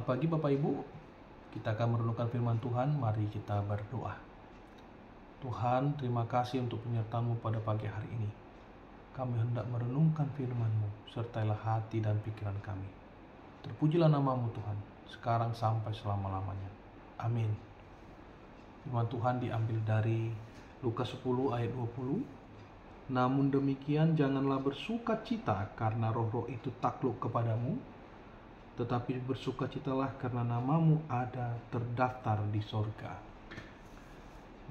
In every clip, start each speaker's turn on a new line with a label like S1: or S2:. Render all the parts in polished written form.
S1: Selamat pagi Bapak Ibu. Kita akan merenungkan firman Tuhan. Mari kita berdoa. Tuhan, terima kasih untuk penyertaan-Mu pada pagi hari ini. Kami hendak merenungkan firman-Mu, sertailah hati dan pikiran kami. Terpujilah nama-Mu Tuhan, sekarang sampai selama-lamanya. Amin. Firman Tuhan diambil dari Lukas 10 ayat 20. Namun demikian janganlah bersuka cita karena roh-roh itu takluk kepadamu, tetapi bersukacitalah karena namamu ada terdaftar di sorga.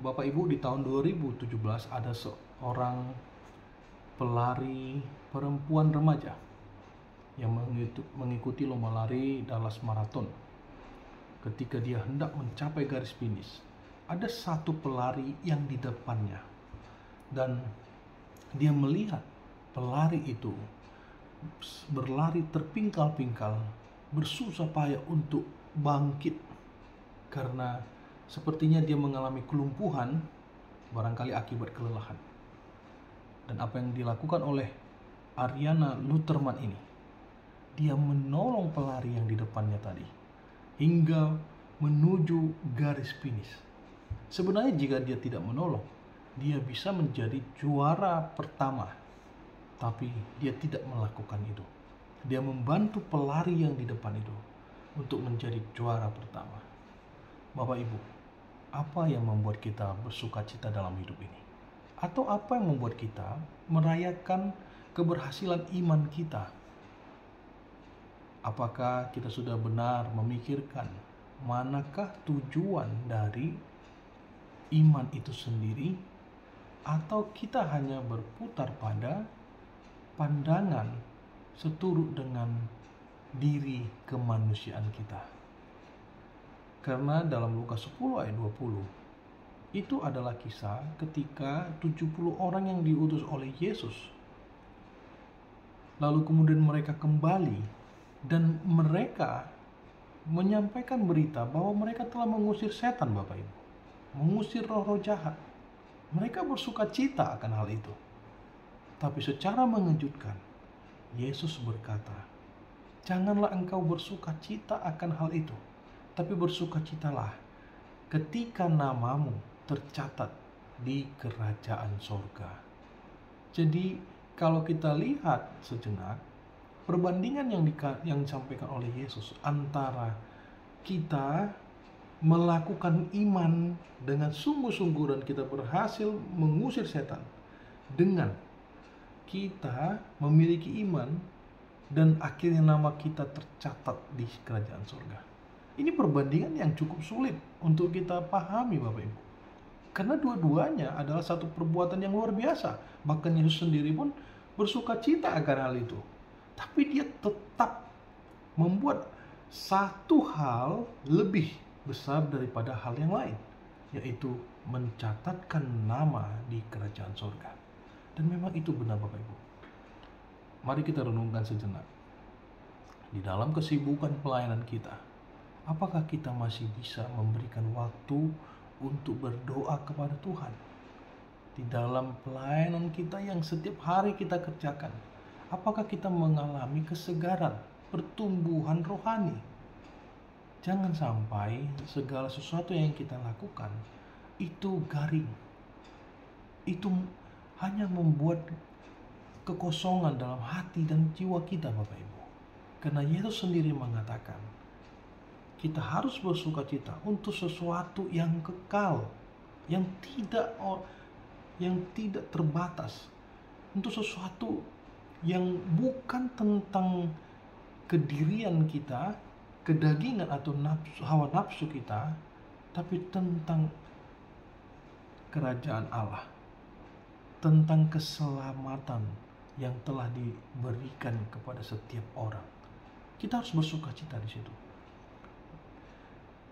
S1: Bapak Ibu, di tahun 2017 ada seorang pelari perempuan remaja yang mengikuti lomba lari Dallas Marathon. Ketika dia hendak mencapai garis finish, ada satu pelari yang di depannya, dan dia melihat pelari itu berlari terpingkal-pingkal, bersusah payah untuk bangkit karena sepertinya dia mengalami kelumpuhan, barangkali akibat kelelahan. Dan apa yang dilakukan oleh Ariana Luterman ini, dia menolong pelari yang di depannya tadi hingga menuju garis finish. Sebenarnya jika dia tidak menolong, dia bisa menjadi juara pertama, tapi dia tidak melakukan itu. Dia membantu pelari yang di depan itu untuk menjadi juara pertama. Bapak Ibu, apa yang membuat kita bersukacita dalam hidup ini? Atau apa yang membuat kita merayakan keberhasilan iman kita? Apakah kita sudah benar memikirkan manakah tujuan dari iman itu sendiri? Atau kita hanya berputar pada pandangan seturut dengan diri kemanusiaan kita? Karena dalam Lukas 10 ayat 20 itu adalah kisah ketika 70 orang yang diutus oleh Yesus, lalu kemudian mereka kembali dan mereka menyampaikan berita bahwa mereka telah mengusir setan, Bapak Ibu, mengusir roh-roh jahat. Mereka bersuka cita akan hal itu. Tapi secara mengejutkan, Yesus berkata, janganlah engkau bersuka cita akan hal itu, tapi bersukacitalah ketika namamu tercatat di kerajaan sorga. Jadi kalau kita lihat sejenak, perbandingan yang disampaikan oleh Yesus antara kita melakukan iman dengan sungguh-sungguh dan kita berhasil mengusir setan, dengan kita memiliki iman dan akhirnya nama kita tercatat di kerajaan surga. Ini perbandingan yang cukup sulit untuk kita pahami, Bapak Ibu. Karena dua-duanya adalah satu perbuatan yang luar biasa. Bahkan Yesus sendiri pun bersuka cita akan hal itu. Tapi dia tetap membuat satu hal lebih besar daripada hal yang lain, yaitu mencatatkan nama di kerajaan surga. Dan memang itu benar, Bapak Ibu. Mari kita renungkan sejenak. Di dalam kesibukan pelayanan kita, apakah kita masih bisa memberikan waktu untuk berdoa kepada Tuhan? Di dalam pelayanan kita yang setiap hari kita kerjakan, apakah kita mengalami kesegaran, pertumbuhan rohani? Jangan sampai segala sesuatu yang kita lakukan itu garing. Itu hanya membuat kekosongan dalam hati dan jiwa kita, Bapak Ibu. Karena Yesus sendiri mengatakan, kita harus bersuka cita untuk sesuatu yang kekal, yang tidak terbatas, untuk sesuatu yang bukan tentang kedirian kita, kedagingan atau hawa nafsu kita, tapi tentang kerajaan Allah, tentang keselamatan yang telah diberikan kepada setiap orang. Kita harus bersuka cita di situ.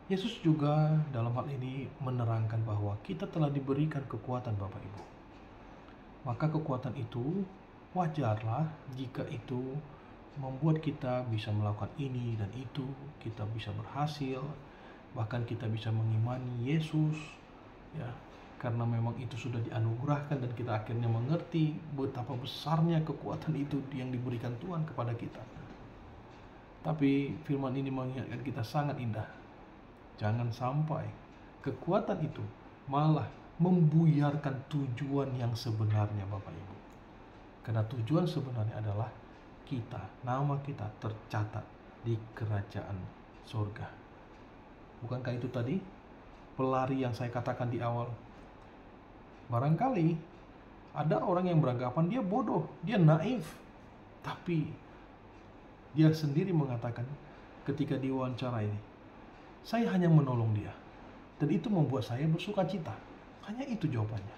S1: Yesus juga dalam hal ini menerangkan bahwa kita telah diberikan kekuatan, Bapak Ibu. Maka kekuatan itu wajarlah jika itu membuat kita bisa melakukan ini dan itu, kita bisa berhasil, bahkan kita bisa mengimani Yesus, ya, karena memang itu sudah dianugerahkan dan kita akhirnya mengerti betapa besarnya kekuatan itu yang diberikan Tuhan kepada kita. Tapi firman ini mengingatkan kita sangat indah. Jangan sampai kekuatan itu malah membuyarkan tujuan yang sebenarnya, Bapak Ibu. Karena tujuan sebenarnya adalah kita, nama kita tercatat di kerajaan surga. Bukankah itu tadi pelari yang saya katakan di awal? Barangkali ada orang yang beranggapan dia bodoh, dia naif. Tapi dia sendiri mengatakan ketika diwawancara ini, saya hanya menolong dia. Dan itu membuat saya bersuka cita. Hanya itu jawabannya.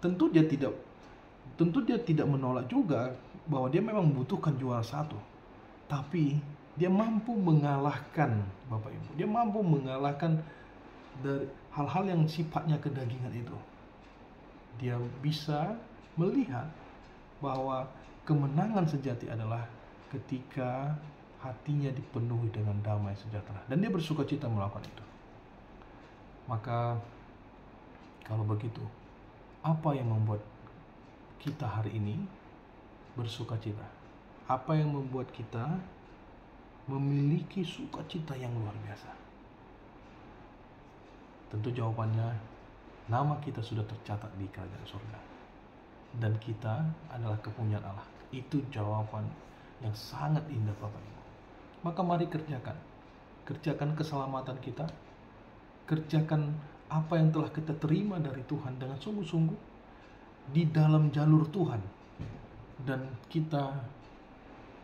S1: Tentu dia tidak menolak juga bahwa dia memang membutuhkan juara satu. Tapi dia mampu mengalahkan, Bapak Ibu. Dia mampu mengalahkan dari hal-hal yang sifatnya kedagingan itu. Dia bisa melihat bahwa kemenangan sejati adalah ketika hatinya dipenuhi dengan damai sejahtera. Dan dia bersuka cita melakukan itu. Maka kalau begitu, apa yang membuat kita hari ini bersuka cita? Apa yang membuat kita memiliki sukacita yang luar biasa? Tentu jawabannya, nama kita sudah tercatat di kerajaan surga. Dan kita adalah kepunyaan Allah. Itu jawaban yang sangat indah, Bapak Ibu. Maka mari kerjakan. Kerjakan keselamatan kita. Kerjakan apa yang telah kita terima dari Tuhan dengan sungguh-sungguh di dalam jalur Tuhan. Dan kita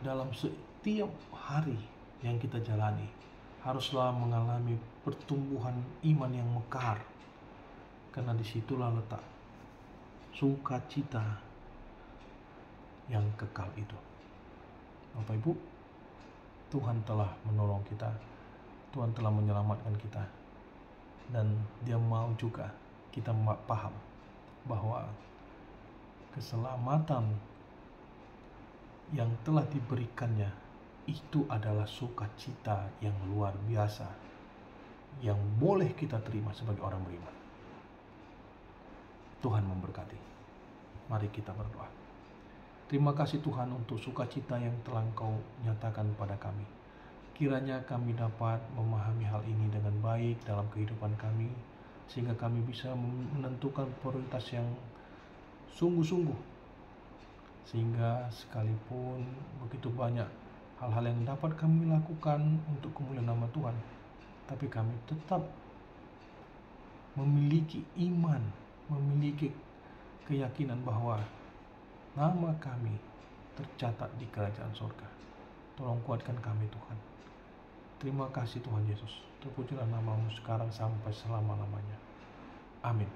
S1: dalam setiap hari yang kita jalani haruslah mengalami pertumbuhan iman yang mekar. Karena disitulah letak sukacita yang kekal itu. Bapak Ibu, Tuhan telah menolong kita. Tuhan telah menyelamatkan kita. Dan Dia mau juga kita paham bahwa keselamatan yang telah diberikannya itu adalah sukacita yang luar biasa yang boleh kita terima sebagai orang beriman. Tuhan memberkati. Mari kita berdoa. Terima kasih Tuhan untuk sukacita yang telah Engkau nyatakan pada kami. Kiranya kami dapat memahami hal ini dengan baik dalam kehidupan kami, sehingga kami bisa menentukan prioritas yang sungguh-sungguh. Sehingga sekalipun begitu banyak hal-hal yang dapat kami lakukan untuk kemuliaan nama Tuhan, tapi kami tetap memiliki iman, memiliki keyakinan bahwa nama kami tercatat di kerajaan surga. Tolong kuatkan kami Tuhan. Terima kasih Tuhan Yesus. Terpujilah nama-Mu sekarang sampai selama-lamanya. Amin.